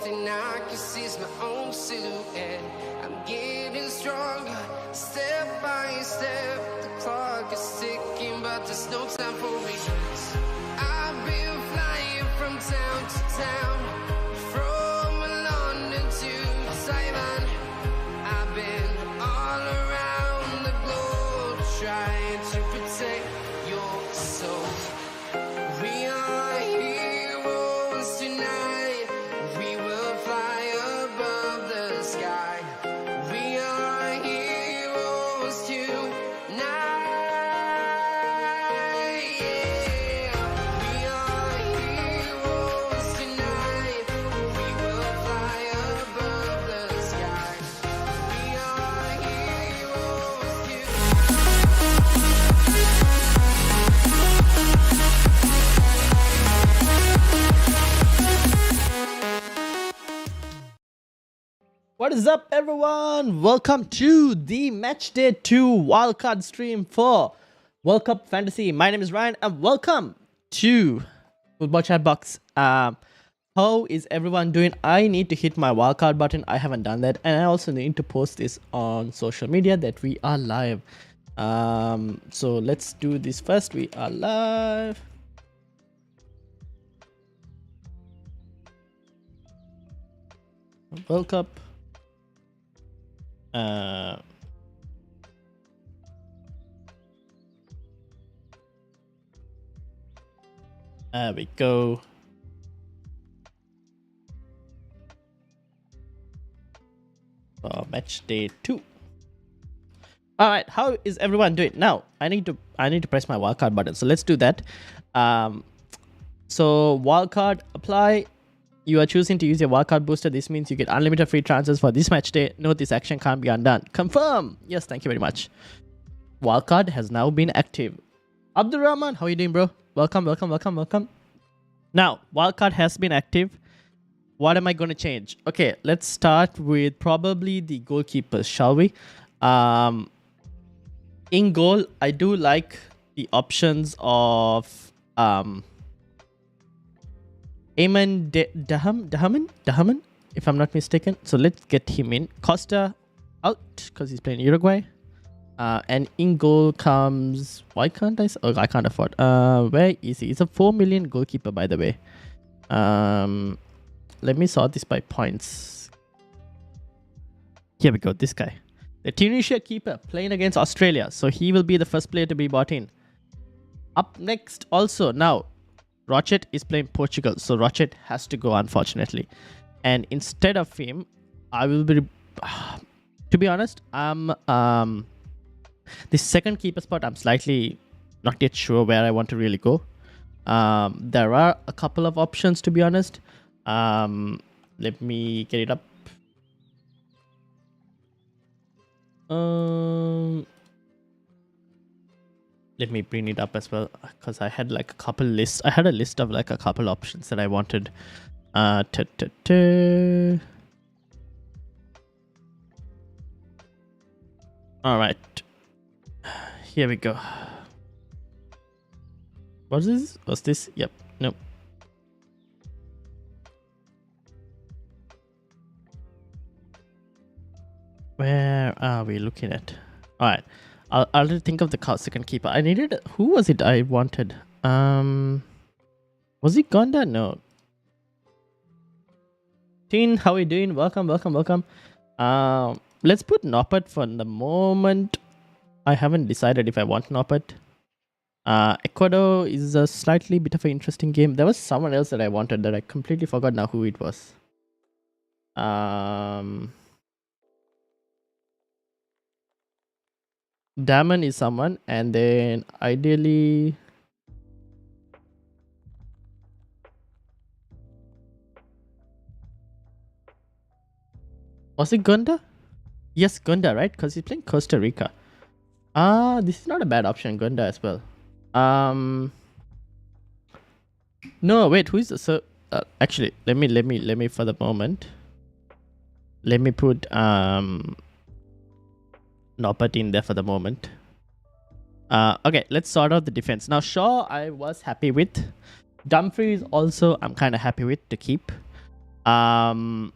thing I can see is my own silhouette. I'm getting stronger, step by step. The clock is ticking, but there's no time for regrets. I've been flying from town to town, from London to Taiwan. I've been all around the globe trying to protect your soul. We are heroes tonight. We will fly above the sky. We are heroes tonight. Yeah. We are heroes tonight. We will fly above the sky. We are heroes What is up, everyone? Welcome to the Matchday 2 Wildcard stream for World Cup Fantasy. My name is Ryan and welcome to Football Chatbox. How is everyone doing? I need to hit my wildcard button. I haven't done that, and I also need to post this on social media that we are live. So let's do this first. We are live. World Cup. There we go. For match day 2. All right, how is everyone doing? Now, I need to press my wildcard button. So let's do that. So wildcard apply. You are choosing to use your wildcard booster. This means you get unlimited free transfers for this match day. Note this action can't be undone. Confirm. Yes, thank you very much. Wildcard has now been active. Abdul Rahman, how are you doing, bro? Welcome. Now, wildcard has been active. What am I going to change? Okay, let's start with probably the goalkeepers, shall we? In goal, I do like the options of Eamon Dahaman, if I'm not mistaken. So let's get him in. Costa out because he's playing Uruguay. And in goal comes... Why can't I... Oh, I can't afford. Where is he? He's a 4 million goalkeeper, by the way. Let me sort this by points. Here we go. This guy. The Tunisia keeper playing against Australia. So he will be the first player to be bought in. Up next also. Now, Rochet is playing Portugal, so Rochet has to go, unfortunately. And instead of him, I will be... To be honest, the second keeper spot, I'm slightly not yet sure where I want to really go. There are a couple of options, to be honest. Let me get it up. Let me bring it up as well, because I had like a couple lists. I had a list of like a couple options that I wanted. All right, here we go. What's this? What's this? Yep. Nope. Where are we looking at? All right. I'll think of the second keeper. I needed... Who was it I wanted? Was it Gonda? No. Teen, how are you doing? Welcome. Let's put Noppert for the moment. I haven't decided if I want Noppert. Ecuador is a slightly bit of an interesting game. There was someone else that I wanted that I completely forgot now who it was. Damon is someone, and then ideally... Was it Gunda? Yes, Gunda, right? Because he's playing Costa Rica. This is not a bad option, Gunda as well. No, wait, who is the... actually, let me for the moment. Let me put Noppert in there for the moment. Okay, let's sort out the defense. Now, Shaw, I was happy with. Dumfries also, I'm kind of happy with to keep. Mahale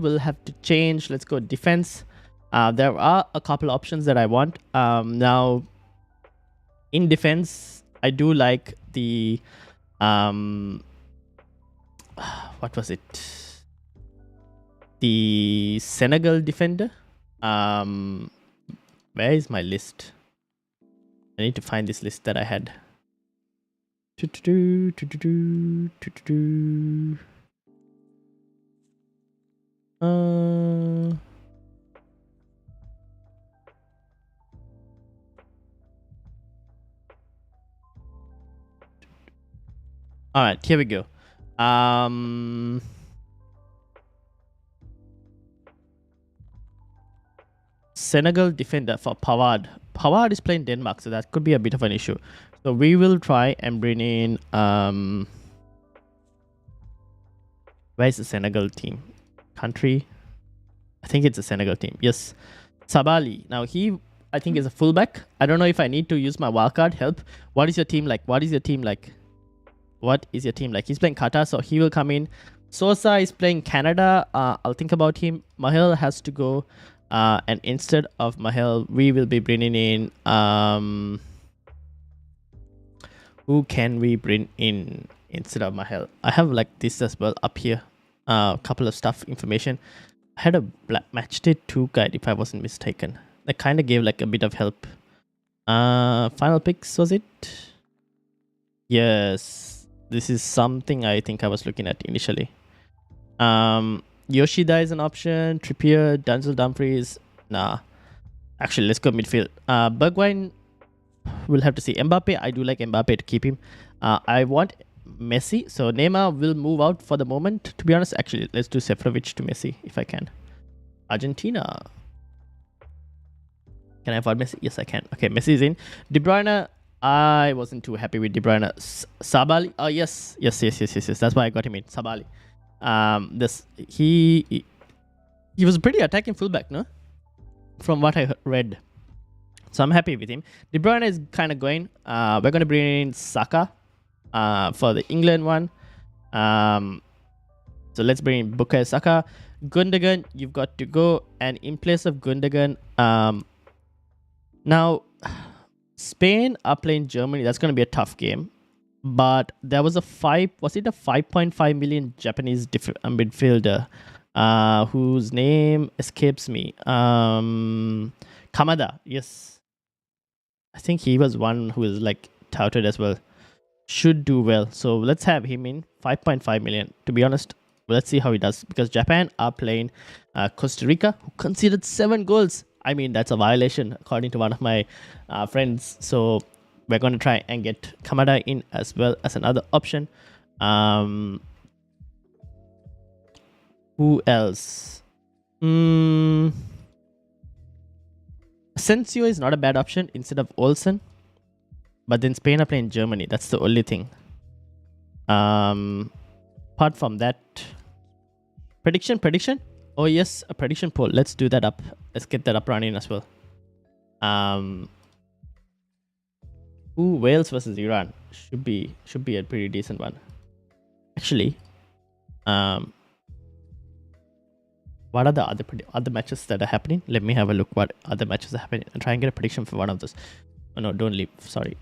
will have to change. Let's go defense. There are a couple options that I want. Now, in defense, I do like the what was it? The Senegal defender. Where is my list? I need to find this list that I had. All right, here we go. Senegal defender for Pavard. Pavard is playing Denmark, so that could be a bit of an issue. So we will try and bring in where's the Senegal team? Country? I think it's a Senegal team. Yes. Sabali. Now he, I think, is a fullback. I don't know if I need to use my wildcard help. What is your team like? What is your team like? What is your team like? He's playing Qatar, so he will come in. Sosa is playing Canada. I'll think about him. Mahel has to go. And instead of Mahel, we will be bringing in... who can we bring in instead of Mahel? I have like this as well up here. A couple of stuff, information. I had a Matchday 2 guide, if I wasn't mistaken. That kind of gave like a bit of help. Final picks, was it? Yes. This is something I think I was looking at initially. Yoshida is an option. Trippier, Denzel Dumfries. Nah. Actually, let's go midfield. Bergwijn, we'll have to see. Mbappe, I do like Mbappe to keep him. I want Messi. So Neymar will move out for the moment. To be honest, actually, let's do Seferovic to Messi if I can. Argentina. Can I afford Messi? Yes, I can. Okay, Messi is in. De Bruyne, I wasn't too happy with De Bruyne. Sabali. Oh, yes. Yes. That's why I got him in. Sabali. He was a pretty attacking fullback, no? From what I read. So I'm happy with him. De Bruyne is kind of going. We're going to bring in Saka for the England one. So let's bring in Bukayo Saka. Gundogan, you've got to go. And in place of Gundogan, now Spain are playing Germany. That's going to be a tough game. But there was a 5.5 million Japanese midfielder whose name escapes me. Kamada, yes. I think he was one who is like touted as well. Should do well. So let's have him in 5.5 million. To be honest, let's see how he does. Because Japan are playing Costa Rica, who conceded 7 goals. I mean, that's a violation according to one of my friends. So we're going to try and get Kamada in as well as another option. Who else? Asensio is not a bad option instead of Olsen. But then Spain are playing Germany. That's the only thing. Apart from that... Prediction? Oh yes, a prediction poll. Let's do that up. Let's get that up running as well. Wales versus Iran. Should be a pretty decent one. Actually, what are the other matches that are happening? Let me have a look what other matches are happening and try and get a prediction for one of those. Oh no, don't leave. Sorry.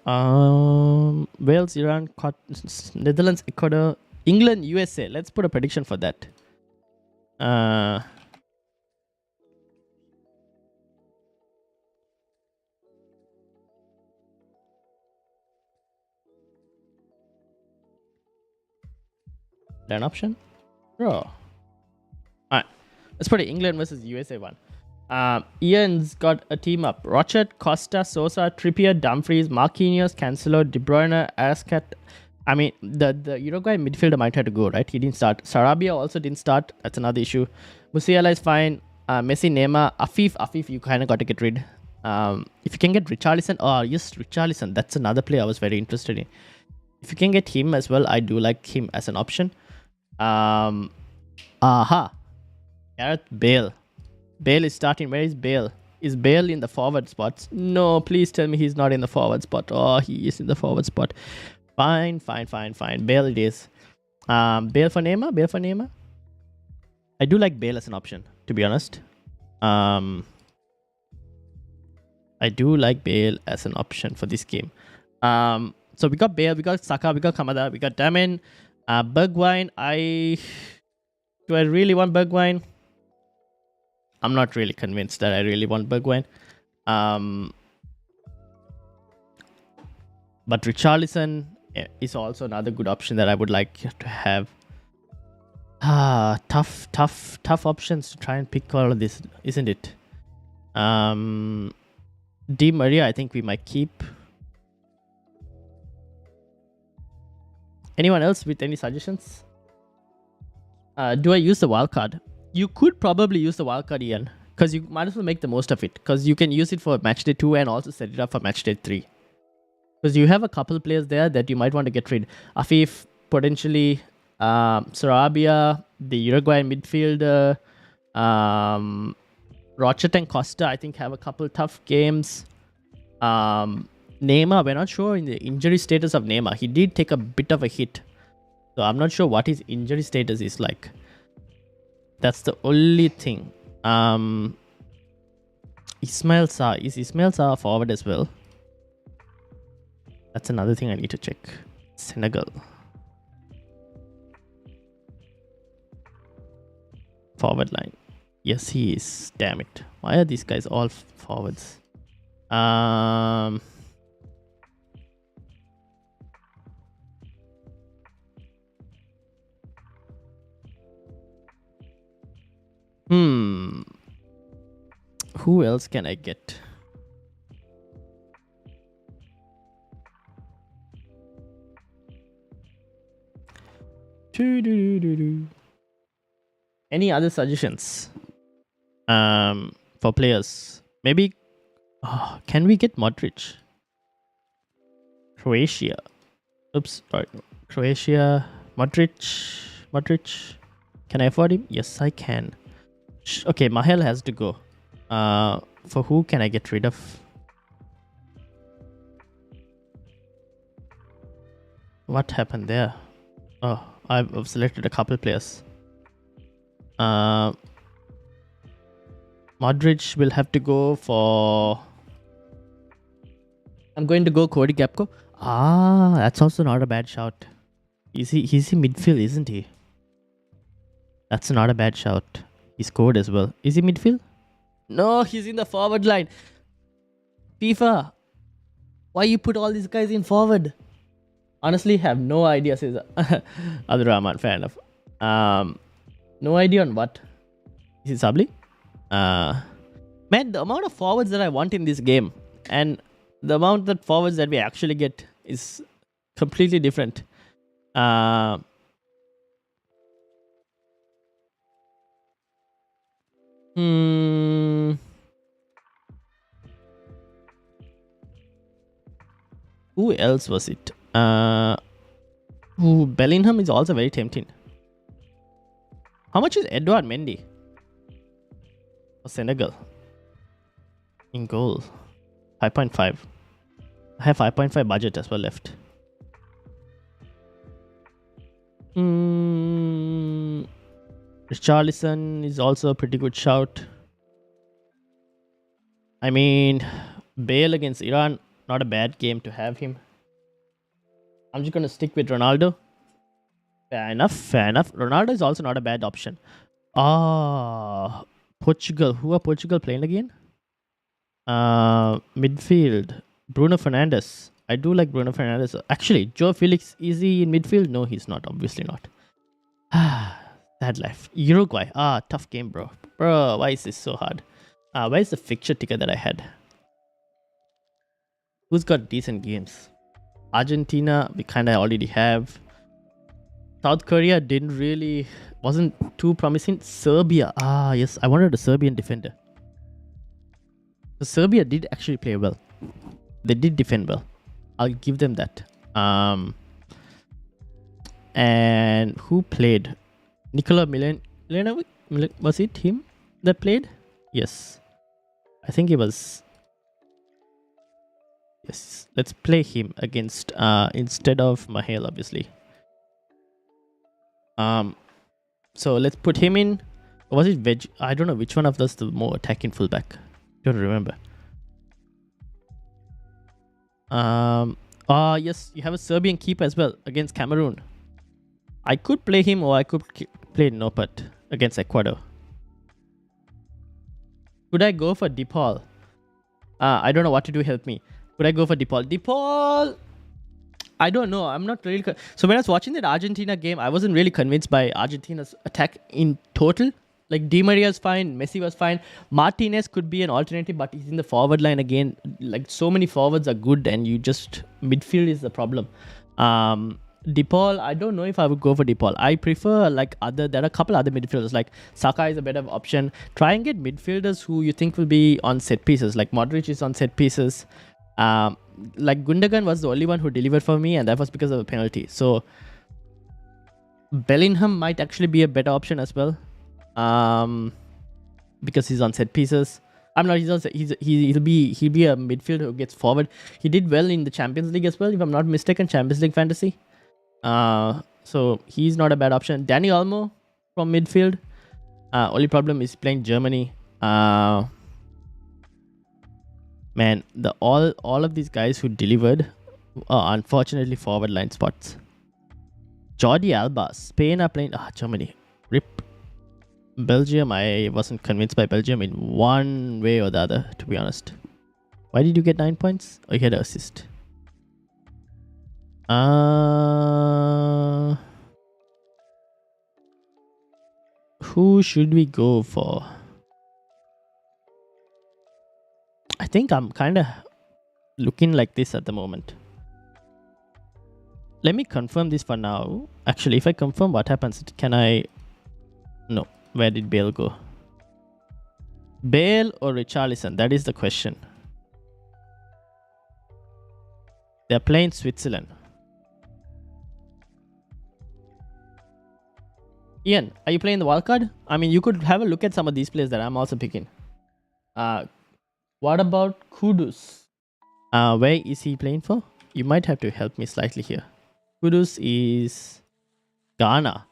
Wales, Iran, Netherlands, Ecuador, England, USA. Let's put a prediction for that. An option? Draw. Alright. Let's put it England versus USA one. Ian's got a team up. Rochette, Costa, Sosa, Trippier, Dumfries, Marquinhos, Cancelo, De Bruyne, Ascat. I mean, the Uruguay midfielder might have to go, right? He didn't start. Sarabia also didn't start. That's another issue. Musiala is fine. Messi, Neymar, Afif, you kind of got to get rid. If you can get Richarlison. Oh, yes, Richarlison. That's another player I was very interested in. If you can get him as well, I do like him as an option. Gareth Bale. Bale is starting. Where is Bale? Is Bale in the forward spots? No, please tell me he's not in the forward spot. Oh, he is in the forward spot. Fine. Bale it is. Bale for Neymar. I do like Bale as an option, to be honest. I do like Bale as an option for this game. So we got Bale, we got Saka, we got Kamada, we got Damin, Bergwijn. Do I really want Bergwijn? I'm not really convinced that I really want Bergwijn. But Richarlison is also another good option that I would like to have. Tough options to try and pick all of this, isn't it? Di Maria, I think we might keep. Anyone else with any suggestions? Do I use the wildcard? You could probably use the wildcard, Ian, because you might as well make the most of it, because you can use it for Matchday 2 and also set it up for Matchday 3. Because you have a couple players there that you might want to get rid. Afif, potentially, Sarabia, the Uruguayan midfielder, Rochette and Costa, I think, have a couple tough games. Neymar, we're not sure in the injury status of Neymar. He did take a bit of a hit, so I'm not sure what his injury status is like. That's the only thing. Ismail Sarr. Is Ismail Sarr forward as well? That's another thing I need to check. Senegal. Forward line. Yes, he is. Damn it. Why are these guys all forwards? Who else can I get? Any other suggestions for players? Maybe can we get Modric? Croatia. Oops, sorry. Croatia. Modric. Can I afford him? Yes, I can. Okay, Mahel has to go. For who can I get rid of? What happened there? Oh, I've selected a couple players. Modric will have to go for... I'm going to go Cody Gakpo. That's also not a bad shout. He's in midfield, isn't he? That's not a bad shout. He scored as well. Is he midfield? No, he's in the forward line. FIFA, why you put all these guys in forward? Honestly, have no idea, says Abdul Rahman. Fair enough. No idea on what. Is it Sabli? Man, the amount of forwards that I want in this game and the amount of forwards that we actually get is completely different. Who else was it? Bellingham is also very tempting. How much is Edouard Mendy for Senegal? In goal, 5.5. I have 5.5 budget as well left. Richarlison is also a pretty good shout. I mean, Bale against Iran, not a bad game to have him. I'm just going to stick with Ronaldo. Fair enough. Ronaldo is also not a bad option. Portugal. Who are Portugal playing again? Midfield. Bruno Fernandes. I do like Bruno Fernandes. Actually, Joe Felix, is he in midfield? No, he's not. Obviously not. Sad life. Uruguay. Tough game, bro. Bro, why is this so hard? Where's the fixture ticket that I had? Who's got decent games? Argentina, we kind of already have. South Korea wasn't too promising. Serbia. Yes, I wanted a Serbian defender. So Serbia did actually play well. They did defend well. I'll give them that. And who played? Nikola Milanovic? Was it him that played? Yes. I think it was Yes, let's play him against instead of Mahel, obviously. So let's put him in. Was it Veg? I don't know which one of those the more attacking fullback. Don't remember. Yes, you have a Serbian keeper as well against Cameroon. I could play him or I could play Nopat against Ecuador. Could I go for DePaul? I don't know what to do. Help me. Could I go for DePaul? DePaul! I don't know. I'm not really... So when I was watching that Argentina game, I wasn't really convinced by Argentina's attack in total. Like, Di Maria's fine. Messi was fine. Martinez could be an alternative, but he's in the forward line again. Like, so many forwards are good and you just... Midfield is the problem. DePaul, I don't know if I would go for DePaul. I prefer there are a couple other midfielders, like Saka is a better option. Try and get midfielders who you think will be on set pieces, like Modric is on set pieces. Like Gundogan was the only one who delivered for me, and that was because of a penalty. So Bellingham might actually be a better option as well, because he's on set pieces. I'm not. He'll be a midfielder who gets forward. He did well in the Champions League as well, if I'm not mistaken. Champions League fantasy. So he's not a bad option. Dani Olmo from midfield. Only problem is playing Germany. Man, all of these guys who delivered are unfortunately forward line spots. Jordi Alba, Spain are playing Germany. RIP. Belgium, I wasn't convinced by Belgium in one way or the other, to be honest. Why did you get 9 points? Oh, you had an assist. Who should we go for? I think I'm kind of looking like this at the moment. Let me confirm this for now. Actually, if I confirm, what happens? Can I... No. Where did Bale go? Bale or Richarlison? That is the question. They're playing Switzerland. Ian, are you playing the wildcard? I mean, you could have a look at some of these players that I'm also picking. What about Kudus? Where is he playing for? You might have to help me slightly here. Kudus is Ghana.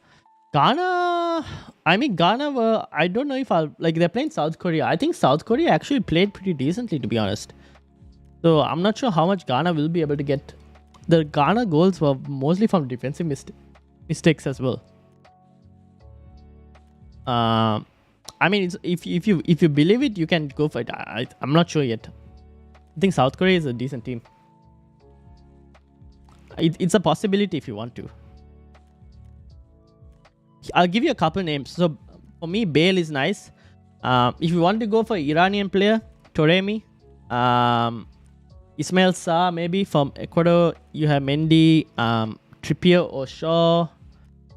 I mean, Ghana were... I don't know if I'll... Like, they're playing South Korea. I think South Korea actually played pretty decently, to be honest. So, I'm not sure how much Ghana will be able to get. The Ghana goals were mostly from defensive mistakes as well. I mean, if you believe it, you can go for it. I'm not sure yet. I think South Korea is a decent team. It's a possibility if you want to. I'll give you a couple names. So for me, Bale is nice. If you want to go for Iranian player, Toremi, Ismail Sarr maybe from Ecuador. You have Mendy, Trippier or Shaw,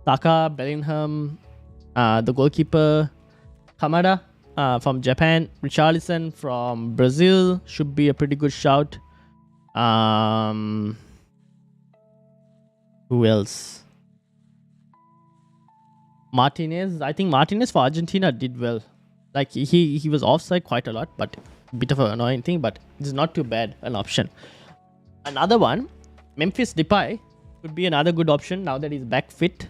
Saka, Bellingham, the goalkeeper, Kamada from Japan, Richarlison from Brazil should be a pretty good shout. Who else? Martinez. I think Martinez for Argentina did well. Like he was offside quite a lot, but a bit of an annoying thing, but it's not too bad an option. Another one, Memphis Depay could be another good option now that he's back fit.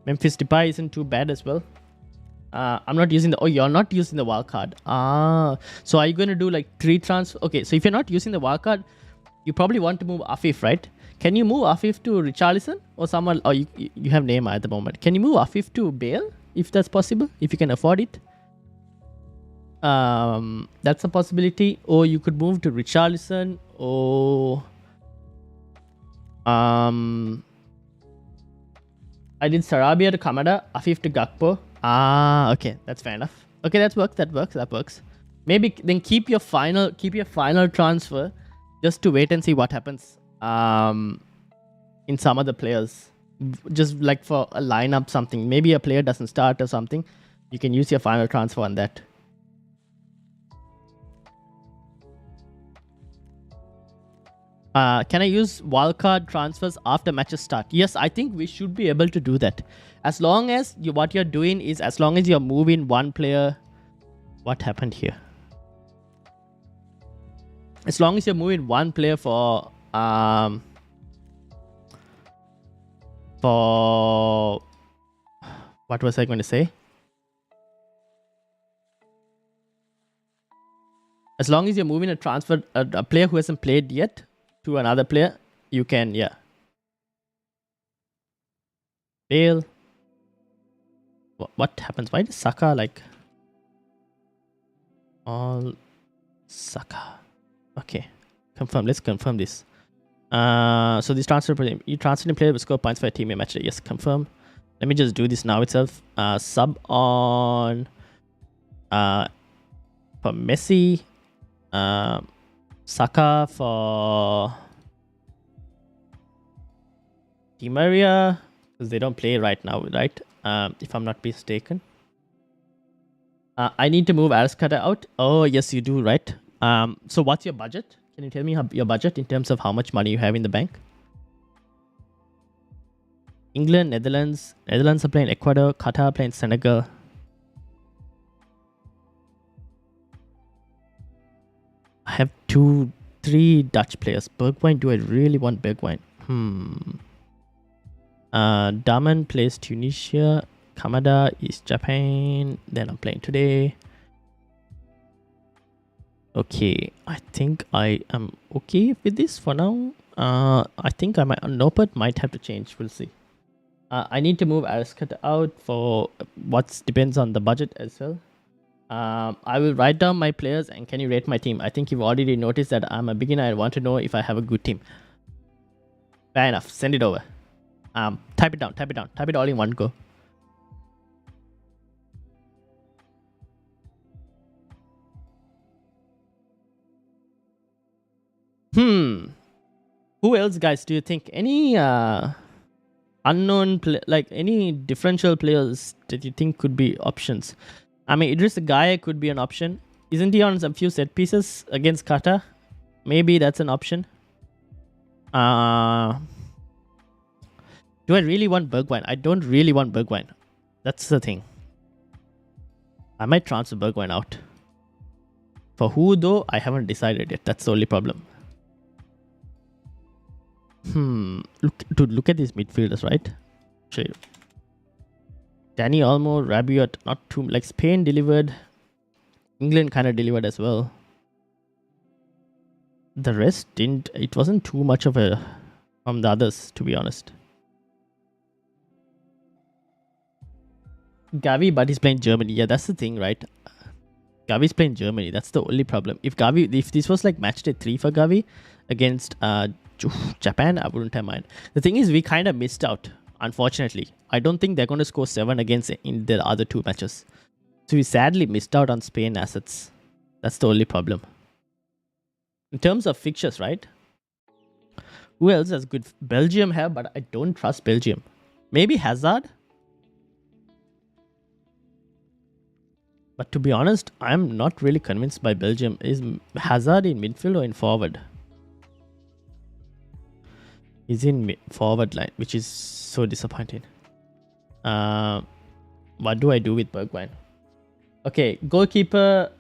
Memphis Depay isn't too bad as well. I'm not using the... Oh, you're not using the wildcard. So are you going to do like 3 transfer? Okay, so if you're not using the wildcard, you probably want to move Afif, right? Can you move Afif to Richarlison or someone? Or you have Neymar at the moment. Can you move Afif to Bale if that's possible? If you can afford it? That's a possibility. Or you could move to Richarlison or... I did Sarabia to Kamada, Afif to Gakpo. Okay, that's fair enough. Okay, that works. Maybe then keep your final transfer just to wait and see what happens in some other players. Just like for a lineup something. Maybe a player doesn't start or something. You can use your final transfer on that. Can I use wildcard transfers after matches start? Yes, I think we should be able to do that. As long as what you're doing is, as long as you're moving one player... What happened here? As long as you're moving one player for what was I going to say? As long as you're moving a player who hasn't played yet to another player, you can, yeah. Fail. What happens? Why does Saka like all Saka? Okay, confirm. Let's confirm this. So this transfer, you transferring player will score points for a team in match day. Yes, confirm. Let me just do this now itself. Sub on for Messi. Saka for Di Maria, because they don't play right now, right? If I'm not mistaken. I need to move Arascata out. Oh, yes, you do, right? So what's your budget? Can you tell me your budget in terms of how much money you have in the bank? England, Netherlands. Netherlands are playing Ecuador. Qatar playing Senegal. I have 3 Dutch players. Bergwijn, do I really want Bergwijn? Daman plays Tunisia. Kamada is Japan. Then I'm playing today. Okay, I think I am okay with this for now. I think I might. Nopert might have to change. We'll see. I need to move Arascata out for what depends on the budget as well. I will write down my players and can you rate my team? I think you've already noticed that I'm a beginner. I want to know if I have a good team. Fair enough. Send it over. Type it down. Type it all in one go. Who else, guys, do you think? Any unknown like any differential players that you think could be options? I mean, Idris Gueye could be an option. Isn't he on some few set pieces against Qatar? Maybe that's an option. Do I really want Bergwijn? I don't really want Bergwijn. That's the thing. I might transfer Bergwijn out. For who though? I haven't decided yet. That's the only problem. Look at these midfielders, right? Actually, Danny Olmo, Rabiot, not too like Spain delivered. England kind of delivered as well. The rest didn't. It wasn't too much of a from the others, to be honest. Gavi, but he's playing Germany. Yeah, that's the thing, right? Gavi's playing Germany. That's the only problem. If this was like matchday 3 for Gavi against Japan, I wouldn't have mind. The thing is, we kind of missed out, unfortunately. I don't think they're going to score 7 against in the other 2 matches. So we sadly missed out on Spain assets. That's the only problem. In terms of fixtures, right? Who else has good? Belgium have, but I don't trust Belgium. Maybe Hazard? But to be honest, I'm not really convinced by Belgium. Is Hazard in midfield or in forward? He's in forward line, which is so disappointing. What do I do with Bergwijn? Okay, goalkeeper.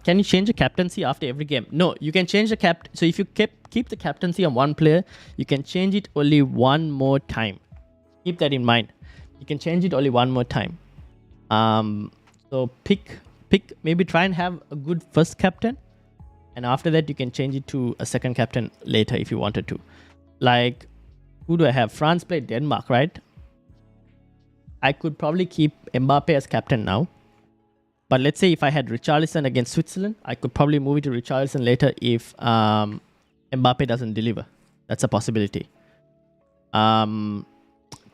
Can you change the captaincy after every game? No, you can change the So if you keep the captaincy on one player, you can change it only one more time. Keep that in mind. You can change it only one more time. So pick. Maybe try and have a good first captain, and after that you can change it to a second captain later if you wanted to. Like, who do I have? France played Denmark, right? I could probably keep Mbappe as captain now. But let's say if I had Richarlison against Switzerland, I could probably move it to Richarlison later if Mbappe doesn't deliver. That's a possibility.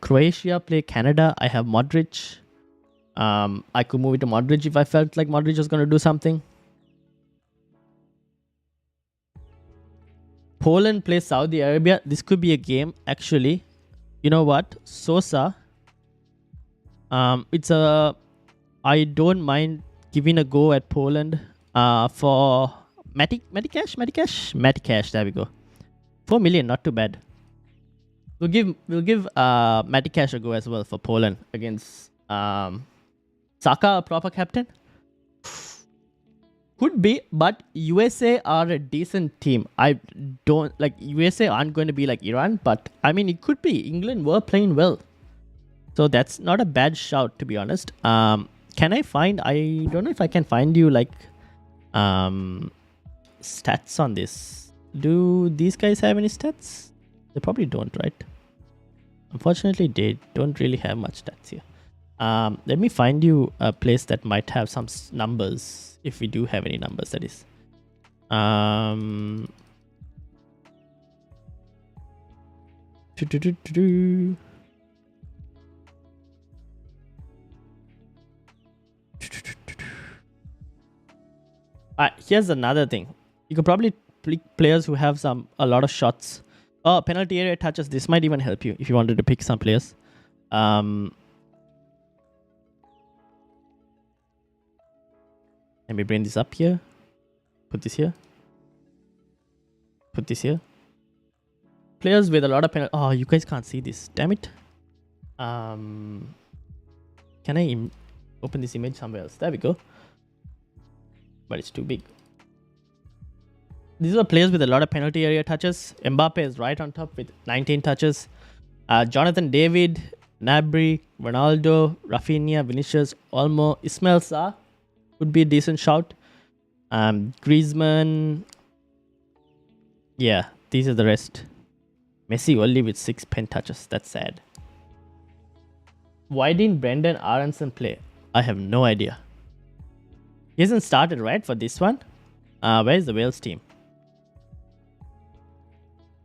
Croatia play Canada. I have Modric. I could move it to Modric if I felt like Modric was going to do something. Poland plays Saudi Arabia. This could be a game, actually. You know what? Sosa. I don't mind giving a go at Poland for Matty-Cash, there we go. 4 million, not too bad. We'll give Matty-Cash a go as well for Poland against Saka, a proper captain. Could be, but USA are a decent team. I don't like USA aren't going to be like Iran, but I mean it could be. England were playing well, so that's not a bad shout to be honest. Can I find? I don't know if I can find you like stats on this. Do these guys have any stats? They probably don't, right? Unfortunately, they don't really have much stats here. Let me find you a place that might have some numbers, if we do have any numbers, that is. Here's another thing. You could probably pick players who have a lot of shots. Oh, penalty area touches. This might even help you if you wanted to pick some players. Let me bring this up here. Put this here. Put this here. Players with a lot of penalty. Oh, you guys can't see this. Damn it. Can I open this image somewhere else? There we go. But it's too big. These are players with a lot of penalty area touches. Mbappe is right on top with 19 touches. Jonathan David, Gnabry, Ronaldo, Rafinha, Vinicius, Olmo, Ismail Sarr would be a decent shout. Griezmann. Yeah, these are the rest. Messi only with 6 pen touches. That's sad. Why didn't Brendan Aronson play? I have no idea. He hasn't started, right, for this one? Where is the Wales team?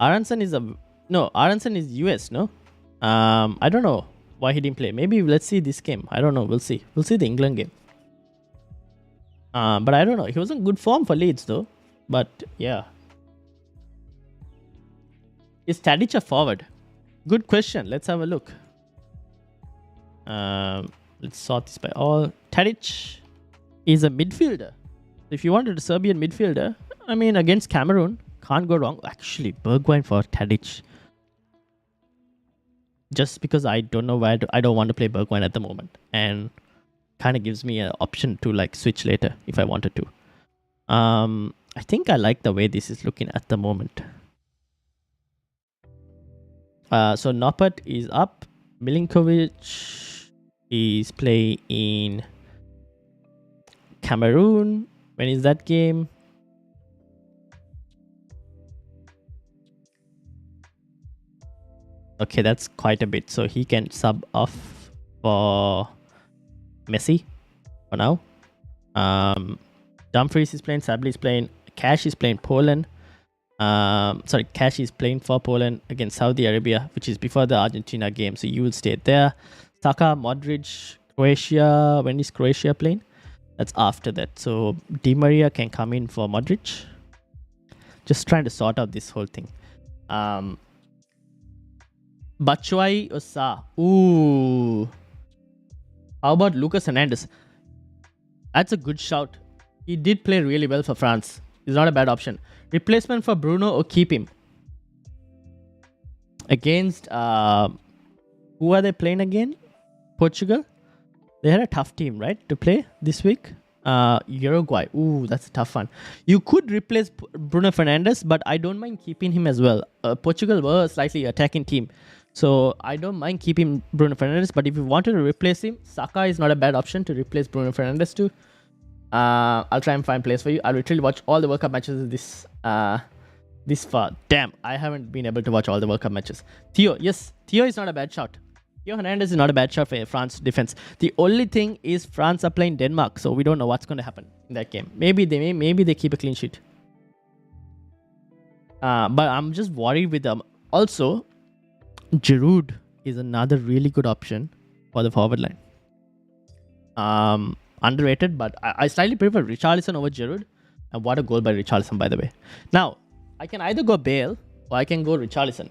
Aronson is Aronson is US, no? I don't know why he didn't play. Maybe let's see this game. I don't know. We'll see. We'll see the England game. But I don't know. He was in good form for Leeds though. But yeah. Is Tadic a forward? Good question. Let's have a look. Let's sort this by all. Tadic is a midfielder. If you wanted a Serbian midfielder, I mean against Cameroon, can't go wrong. Actually, Bergwijn for Tadic. Just because I don't know where I don't want to play Bergwijn at the moment, and kind of gives me an option to like switch later if I wanted to. I think I like the way this is looking at the moment. So Noppert is up. Milinkovic is playing in Cameroon. When is that game? Okay, that's quite a bit. So he can sub off for Messi for now. Dumfries is playing. Sabli is playing. Cash is playing Poland. Cash is playing for Poland against Saudi Arabia, which is before the Argentina game. So you will stay there. Saka, Modric, Croatia. When is Croatia playing? That's after that. So Di Maria can come in for Modric. Just trying to sort out this whole thing. Batshuayi or Sa? Ooh. How about Lucas Hernandez? That's a good shout. He did play really well for France. He's not a bad option. Replacement for Bruno or keep him? Against who are they playing again? Portugal? They had a tough team, right, to play this week? Uruguay. Ooh, that's a tough one. You could replace Bruno Fernandes, but I don't mind keeping him as well. Portugal were a slightly attacking team, so I don't mind keeping Bruno Fernandes. But if you wanted to replace him, Saka is not a bad option to replace Bruno Fernandes too. I'll try and find place for you. I'll literally watch all the World Cup matches this far. Damn, I haven't been able to watch all the World Cup matches. Theo, yes, Theo is not a bad shot. Theo Hernandez is not a bad shot for France defense. The only thing is France are playing Denmark, so we don't know what's going to happen in that game. Maybe they keep a clean sheet. But I'm just worried with them. Also, Giroud is another really good option for the forward line. Underrated, but I slightly prefer Richarlison over Giroud. And what a goal by Richarlison, by the way. Now, I can either go Bale or I can go Richarlison.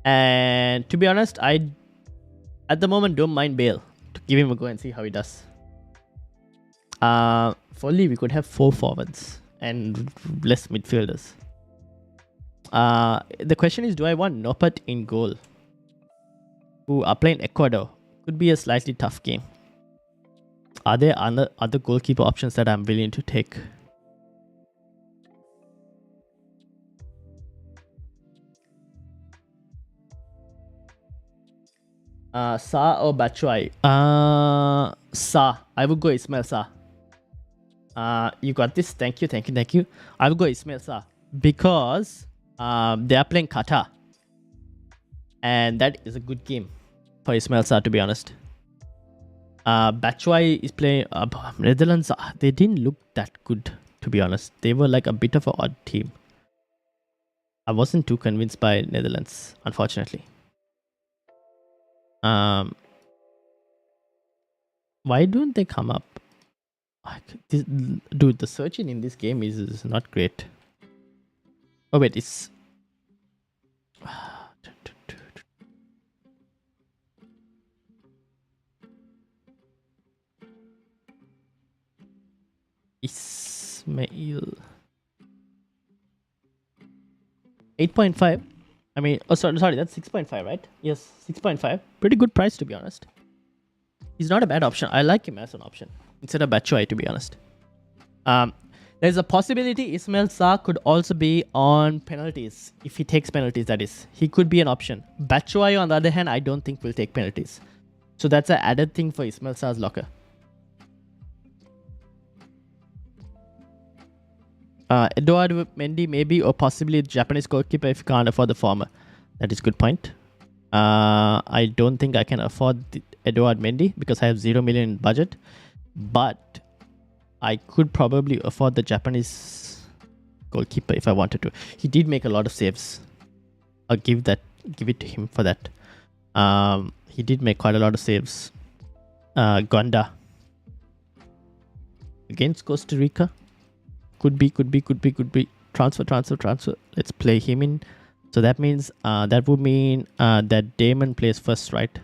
And to be honest, I at the moment don't mind Bale. To give him a go and see how he does. Fully, we could have 4 forwards and less midfielders. The question is, do I want Noppert in goal? Who are playing Ecuador? Could be a slightly tough game. Are there other goalkeeper options that I'm willing to take? Sa or Batshuayi? Sa. I would go Ismail Sa. You got this. Thank you. I will go Ismail Sa because they are playing Qatar, and that is a good game for Ismail Sa, to be honest. Batshuayi is playing Netherlands. They didn't look that good, to be honest. They were like a bit of an odd team. I wasn't too convinced by Netherlands, unfortunately. Why don't they come up? Dude, the searching in this game is not great. Oh wait, it's Ismail 8.5. I mean, oh sorry, that's 6.5, right? Yes, 6.5. Pretty good price, to be honest. He's not a bad option. I like him as an option instead of Batshuayi, to be honest. There's a possibility Ismail Sarr could also be on penalties. If he takes penalties, that is. He could be an option. Batshuayi, on the other hand, I don't think will take penalties. So that's an added thing for Ismail Sarr's locker. Eduard Mendy maybe, or possibly Japanese goalkeeper if you can't afford the former. That is a good point. I don't think I can afford Eduard Mendy because I have 0 million in budget. But I could probably afford the Japanese goalkeeper if I wanted to. He did make a lot of saves. I'll give it to him for that. He did make quite a lot of saves. Gonda against Costa Rica. Could be. Transfer. Let's play him in. So that means that would mean that Damon plays first, right?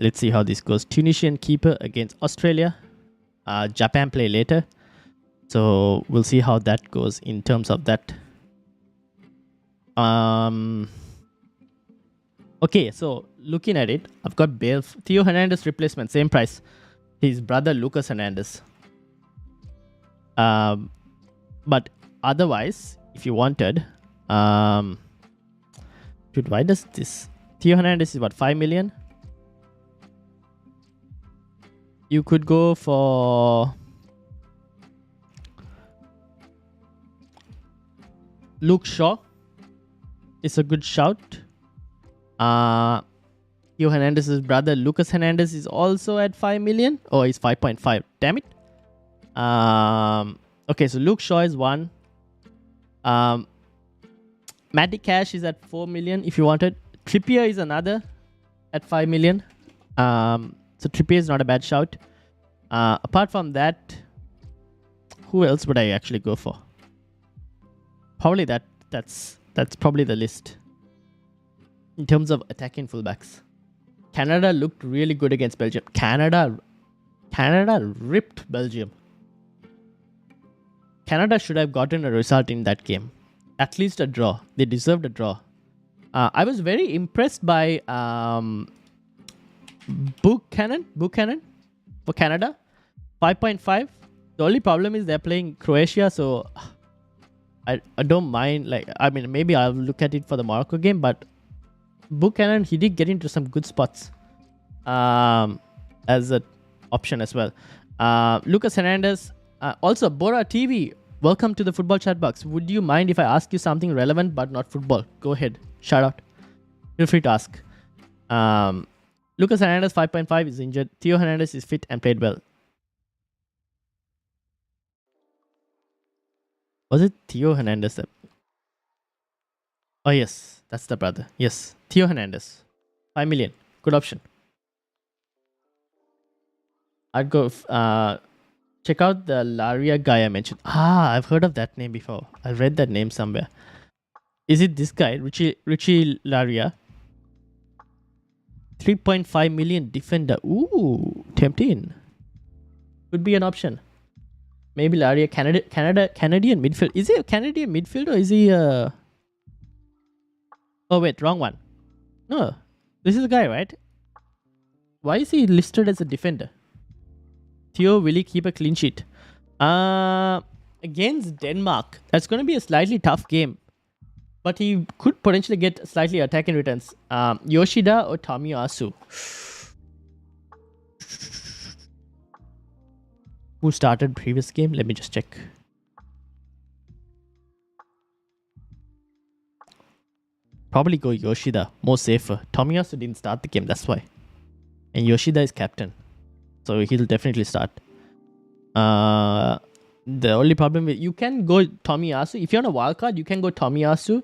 Let's see how this goes. Tunisian keeper against Australia. Japan play later. So we'll see how that goes in terms of that. Okay, so looking at it, I've got Bale. Theo Hernandez replacement, same price. His brother Lucas Hernandez. But otherwise, if you wanted, dude, why does this? Theo Hernandez is what, 5 million? You could go for Luke Shaw. It's a good shout. Theo Hernandez's brother Lucas Hernandez is also at 5 million. Oh, he's 5.5. Damn it. Okay, so Luke Shaw is one. Matty Cash is at 4 million if you wanted. Trippier is another at 5 million. So Trippier is not a bad shout. Apart from that, who else would I actually go for? Probably that's probably the list. In terms of attacking fullbacks. Canada looked really good against Belgium. Canada ripped Belgium. Canada should have gotten a result in that game. At least a draw. They deserved a draw. I was very impressed by Buchanan for Canada. 5.5. The only problem is they're playing Croatia, so I don't mind. Like, I mean, maybe I'll look at it for the Morocco game, but Buchanan, he did get into some good spots as an option as well. Lucas Hernandez. Also, Bora TV, welcome to the football chat box. Would you mind if I ask you something relevant but not football? Go ahead. Shout out. Feel free to ask. Lucas Hernandez 5.5 is injured. Theo Hernandez is fit and played well. Was it Theo Hernandez? Oh yes, that's the brother. Yes, Theo Hernandez. 5 million. Good option. I'd go... check out the Laria guy I mentioned. I've heard of that name before. I read that name somewhere. Is it this guy, Richie Laria? 3.5 million defender. Ooh, tempting. Could be an option. Maybe Laria, Canadian midfield. Is he a Canadian midfield or is he a... Oh wait, wrong one. No, this is the guy, right? Why is he listed as a defender? Theo, will he keep a clean sheet? Against Denmark, that's going to be a slightly tough game. But he could potentially get slightly attacking returns. Yoshida or Tomiyasu? Who started previous game? Let me just check. Probably go Yoshida. More safer. Tomiyasu didn't start the game. That's why. And Yoshida is captain. So he'll definitely start. The only problem with you can go Tomiyasu. If you're on a wildcard, you can go Tomiyasu.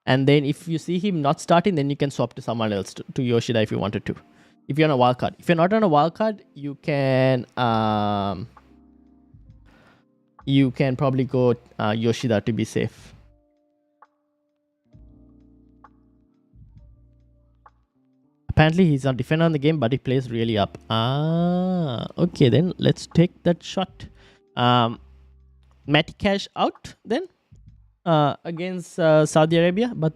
And then if you see him not starting, then you can swap to someone else, to Yoshida if you wanted to. If you're on a wildcard. If you're not on a wildcard, you can probably go Yoshida to be safe. Apparently he's not defender on the game, but he plays really up. Okay, then let's take that shot. Matty Cash out then against Saudi Arabia. But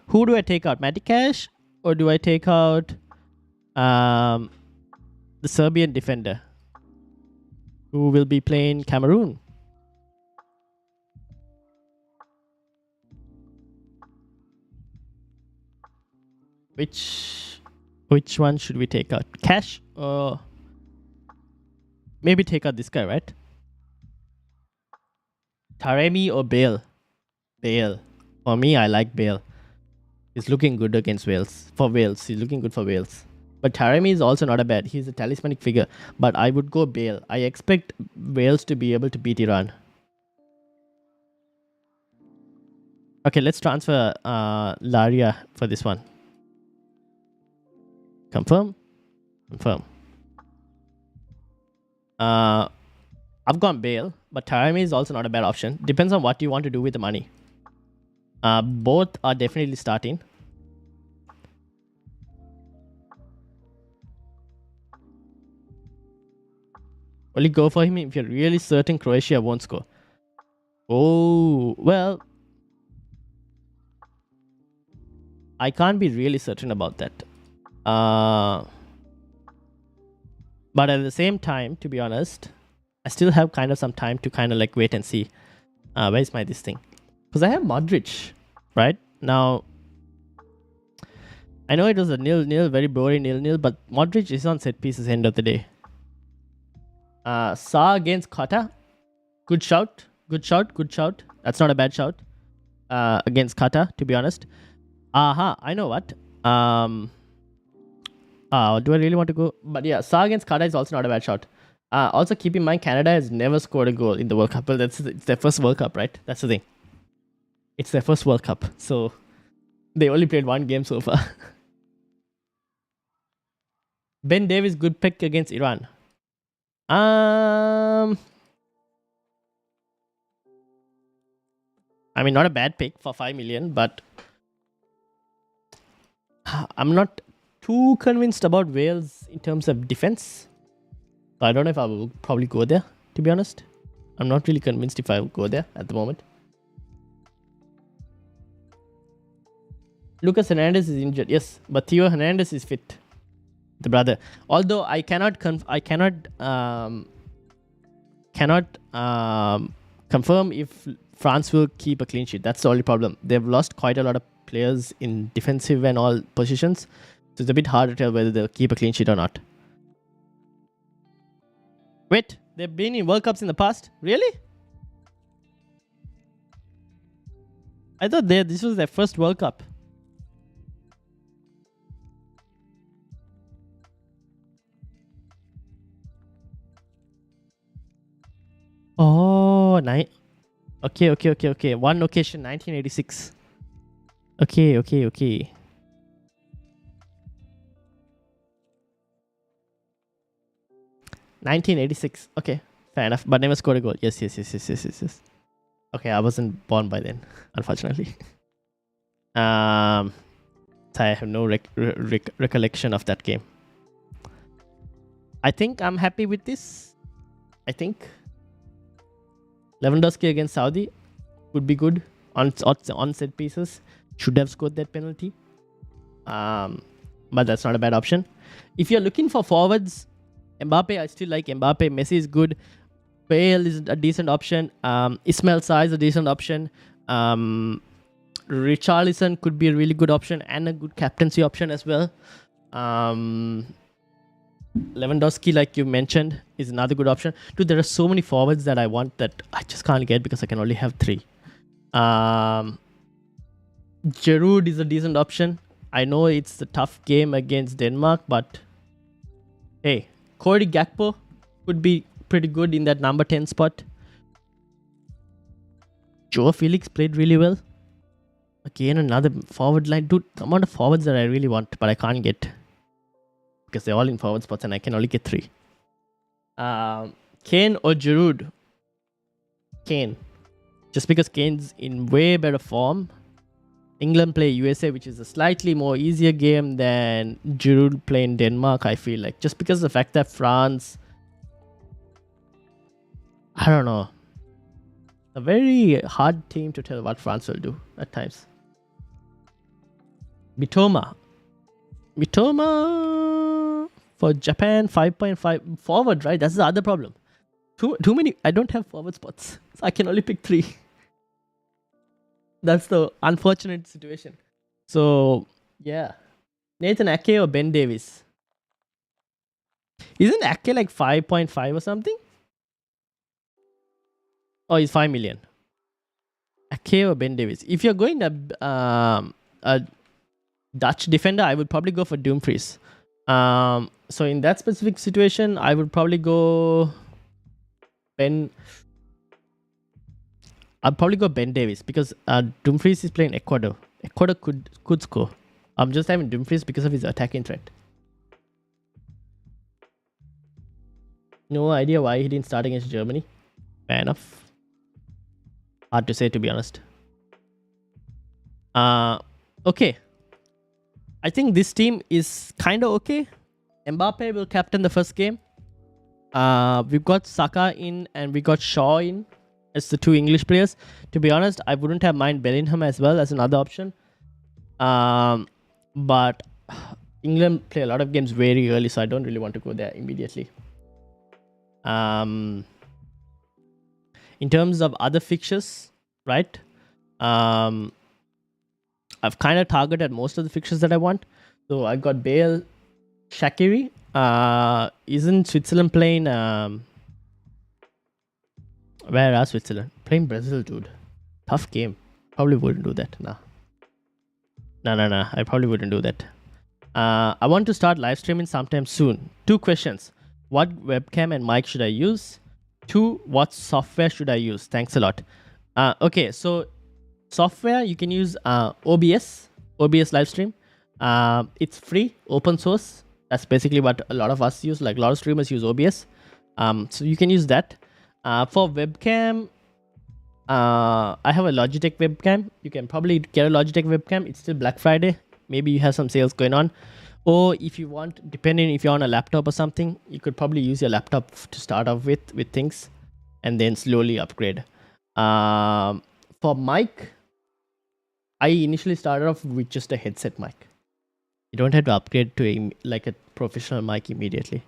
who do I take out? Matty Cash or do I take out the Serbian defender who will be playing Cameroon? Which one should we take out? Cash or maybe take out this guy, right? Taremi or Bale? Bale. For me, I like Bale. He's looking good against Wales. For Wales, he's looking good for Wales. But Taremi is also not a bad. He's a talismanic figure. But I would go Bale. I expect Wales to be able to beat Iran. Okay, let's transfer Laria for this one. Confirm. I've gone Bale, but Taremi is also not a bad option. Depends on what you want to do with the money. Both are definitely starting. Only go for him if you're really certain Croatia won't score. Oh, well. I can't be really certain about that. But at the same time, to be honest, I still have kind of some time to kind of like wait and see. Where's my this thing? Because I have Modric, right? Now, I know it was a 0-0, very boring 0-0, but Modric is on set pieces end of the day. Sa against Qatar. Good shout. That's not a bad shout. Against Qatar, to be honest. I know what. Do I really want to go? But yeah, Sa against Qatar is also not a bad shot. Also, keep in mind, Canada has never scored a goal in the World Cup. Well, it's their first World Cup, right? That's the thing. It's their first World Cup. So, they only played one game so far. Ben Davies, good pick against Iran. I mean, not a bad pick for 5 million, but I'm not too convinced about Wales in terms of defense. So I don't know if I will probably go there, to be honest. I'm not really convinced if I will go there at the moment. Lucas Hernandez is injured, yes, but Theo Hernandez is fit, the brother. Although I cannot confirm if France will keep a clean sheet. That's the only problem. They've lost quite a lot of players in defensive and all positions. So it's a bit hard to tell whether they'll keep a clean sheet or not. Wait, they've been in World Cups in the past? Really? I thought this was their first World Cup. Oh, nice. Okay. One location, 1986. Okay. 1986. Okay, fair enough. But never scored a goal. Yes. Okay, I wasn't born by then, unfortunately. So I have no recollection of that game. I think I'm happy with this. I think Lewandowski against Saudi would be good on set pieces. Should have scored that penalty. But that's not a bad option. If you're looking for forwards, Mbappe, I still like Mbappe. Messi is good. Bale is a decent option. Ismail Sarr is a decent option. Richarlison could be a really good option and a good captaincy option as well. Lewandowski, like you mentioned, is another good option. Dude, there are so many forwards that I want that I just can't get because I can only have 3. Giroud is a decent option. I know it's a tough game against Denmark, but hey, Cody Gakpo could be pretty good in that number 10 spot. Joe Felix played really well. Again, another forward line. Dude, the amount of forwards that I really want, but I can't get because they're all in forward spots and I can only get 3. Kane or Giroud? Kane. Just because Kane's in way better form. England play USA, which is a slightly more easier game than Giroud playing Denmark, I feel like. Just because of the fact that France... I don't know. A very hard team to tell what France will do at times. Mitoma for Japan, 5.5 forward, right? That's the other problem. Too many. I don't have forward spots, so I can only pick 3. That's the unfortunate situation. So yeah, Nathan Ake or Ben Davies? Isn't Ake like 5.5 or something? Oh, he's 5 million. Ake or Ben Davies? If you're going a Dutch defender, I would probably go for Dumfries. So in that specific situation, I would probably go Ben. I'd probably go Ben Davies because Dumfries is playing Ecuador. Ecuador could score. I'm just having Dumfries because of his attacking threat. No idea why he didn't start against Germany. Fair enough. Hard to say, to be honest. Okay. I think this team is kind of okay. Mbappe will captain the first game. We've got Saka in and we got Shaw in as the 2 English players. To be honest, I wouldn't have mind Bellingham as well as another option. But England play a lot of games very early, so I don't really want to go there immediately. In terms of other fixtures, right? I've kind of targeted most of the fixtures that I want. So I got Bale, Shaqiri. Isn't Switzerland playing... Where are Switzerland? Playing Brazil, dude. Tough game. Probably wouldn't do that. Nah. I probably wouldn't do that. I want to start live streaming sometime soon. 2 questions. What webcam and mic should I use? 2, what software should I use? Thanks a lot. Okay, so software, you can use OBS live stream. It's free, open source. That's basically what a lot of us use. Like a lot of streamers use OBS. So you can use that. For webcam, I have a Logitech webcam. You can probably get a Logitech webcam. It's still Black Friday. Maybe you have some sales going on. Or if you want, depending if you're on a laptop or something, you could probably use your laptop to start off with things and then slowly upgrade. For mic, I initially started off with just a headset mic. You don't have to upgrade to a professional mic immediately.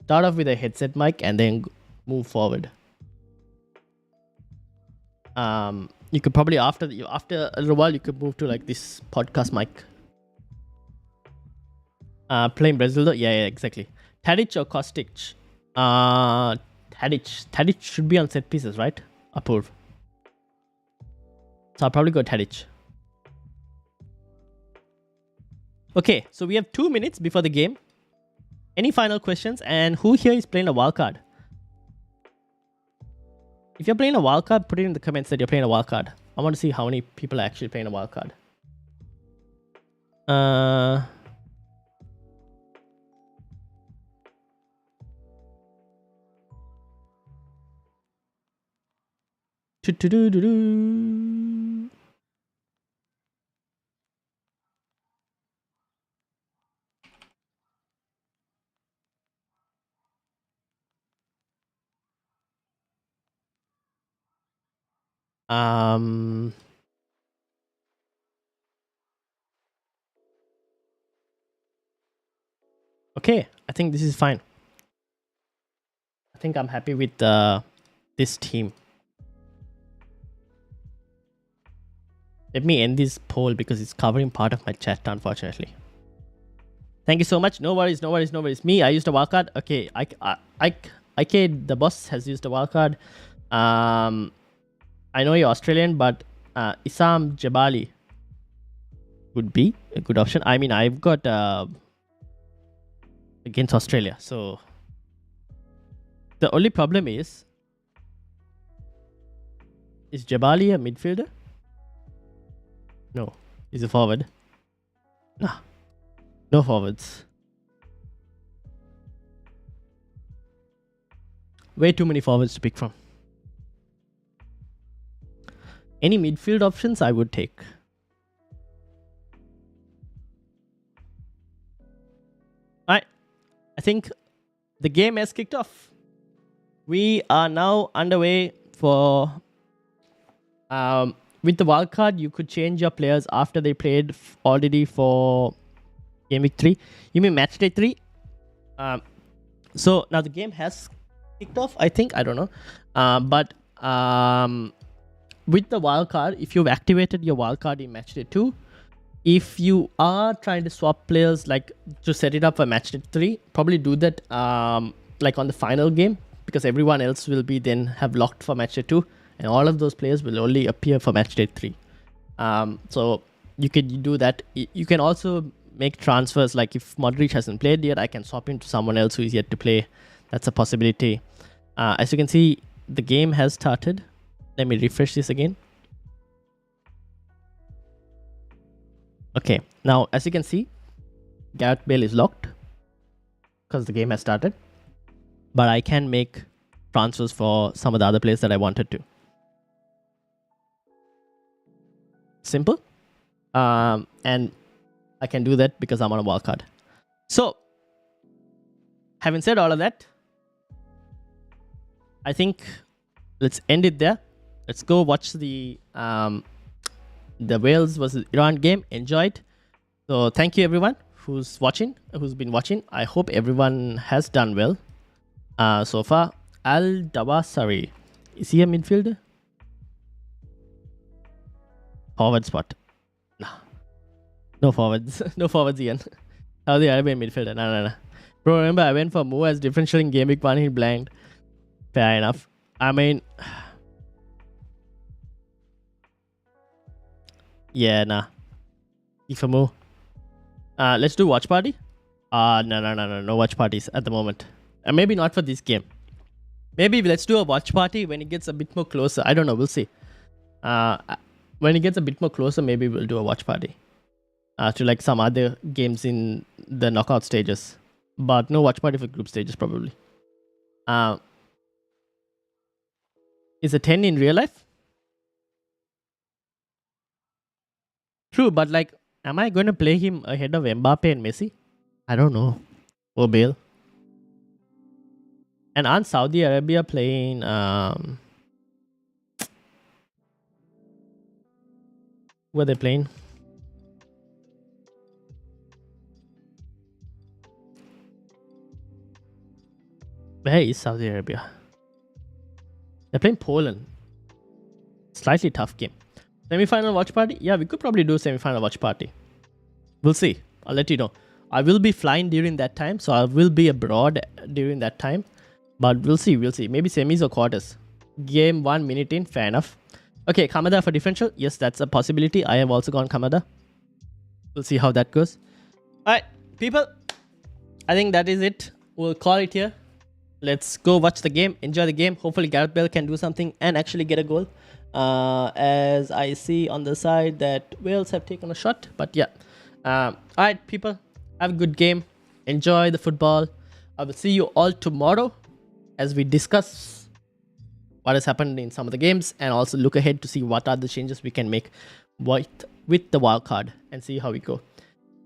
Start off with a headset mic and then move forward. You could probably after a little while you could move to like this podcast mic. Playing Brazil though? Yeah, exactly. Tadic or Kostic? Tadic should be on set pieces, right? Apurv. So I'll probably go Tadic. Okay, so we have 2 minutes before the game. Any final questions? And who here is playing a wildcard? If you're playing a wildcard, put it in the comments that you're playing a wildcard. I want to see how many people are actually playing a wildcard. Okay, I think this is fine. I think I'm happy with this team. Let me end this poll because it's covering part of my chat, unfortunately. Thank you so much. No worries, no worries, no worries. Me, I used a wildcard. Okay, the boss has used a wildcard. I know you're Australian, but Isam Jabali would be a good option. I mean, I've got against Australia, so the only problem is Jabali a midfielder? No. He's a forward. Nah. No forwards. Way too many forwards to pick from. Any midfield options I would take. Alright. I think the game has kicked off. We are now underway for with the wildcard, you could change your players after they played already for game week 3. You mean match day 3? So now the game has kicked off, I think. I don't know. But with the wildcard, if you've activated your wildcard in match day 2, if you are trying to swap players, like to set it up for match day 3, probably do that like on the final game, because everyone else will be then have locked for match day 2. And all of those players will only appear for match day 3. So you can do that. You can also make transfers, like if Modric hasn't played yet, I can swap into someone else who is yet to play. That's a possibility. As you can see, the game has started. Let me refresh this again. Okay, now as you can see, Gareth Bale is locked because the game has started. But I can make transfers for some of the other players that I wanted to. Simple. And I can do that because I'm on a wildcard. So, having said all of that, I think let's end it there. Let's go watch the Wales versus Iran game. Enjoy it. So thank you everyone who's been watching. I hope everyone has done well so far. Al Dawasari, is he a midfielder? Forward spot. Nah. No forwards. No forwards, Ian. Saudi Arabian midfielder. No. Bro, remember I went for Mu as differential in game week 1. He blanked. Fair enough. I mean, yeah, nah. FIFA Mu. Let's do watch party. No watch parties at the moment. Maybe not for this game. Maybe let's do a watch party when it gets a bit more closer. I don't know. We'll see. When it gets a bit more closer, maybe we'll do a watch party to like some other games in the knockout stages. But no watch party for group stages probably. Is a 10 in real life? True, but like, am I going to play him ahead of Mbappe and Messi? I don't know. Or Bale. And aren't Saudi Arabia playing who are they playing? Where is Saudi Arabia? They're playing Poland. Slightly tough game. Semi-final watch party? Yeah, we could probably do semi-final watch party. We'll see. I'll let you know. I will be flying during that time, so I will be abroad during that time. But we'll see. Maybe semis or quarters. Game 1 minute in. Fair enough. Okay, Kamada for differential. Yes, that's a possibility. I have also gone Kamada. We'll see how that goes. Alright, people. I think that is it. We'll call it here. Let's go watch the game. Enjoy the game. Hopefully Gareth Bale can do something and actually get a goal. As I see on the side that Wales have taken a shot. But yeah. Alright, people. Have a good game. Enjoy the football. I will see you all tomorrow as we discuss what has happened in some of the games and also look ahead to see what are the changes we can make with the wildcard and see how we go.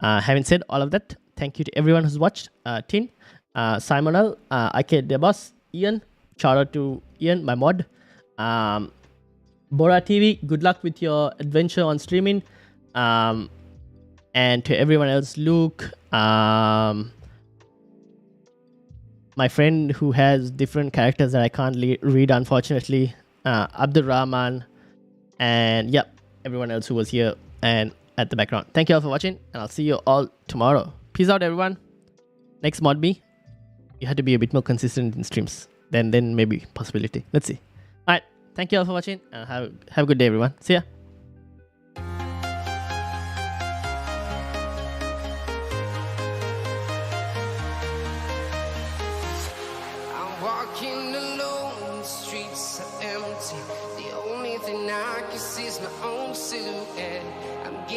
Having said all of that, thank you to everyone who's watched. Tin, Simonal, IK Debos, Ian, shout out to Ian, my mod. Bora TV, good luck with your adventure on streaming. And to everyone else, Luke, my friend who has different characters that I can't read, unfortunately, Abdul Rahman, and yep, everyone else who was here and at the background. Thank you all for watching, and I'll see you all tomorrow. Peace out, everyone. Next mod me, you had to be a bit more consistent in streams. Then maybe possibility. Let's see. All right, thank you all for watching, and have a good day, everyone. See ya. Walking alone, the streets are empty. The only thing I can see is my own silhouette. I'm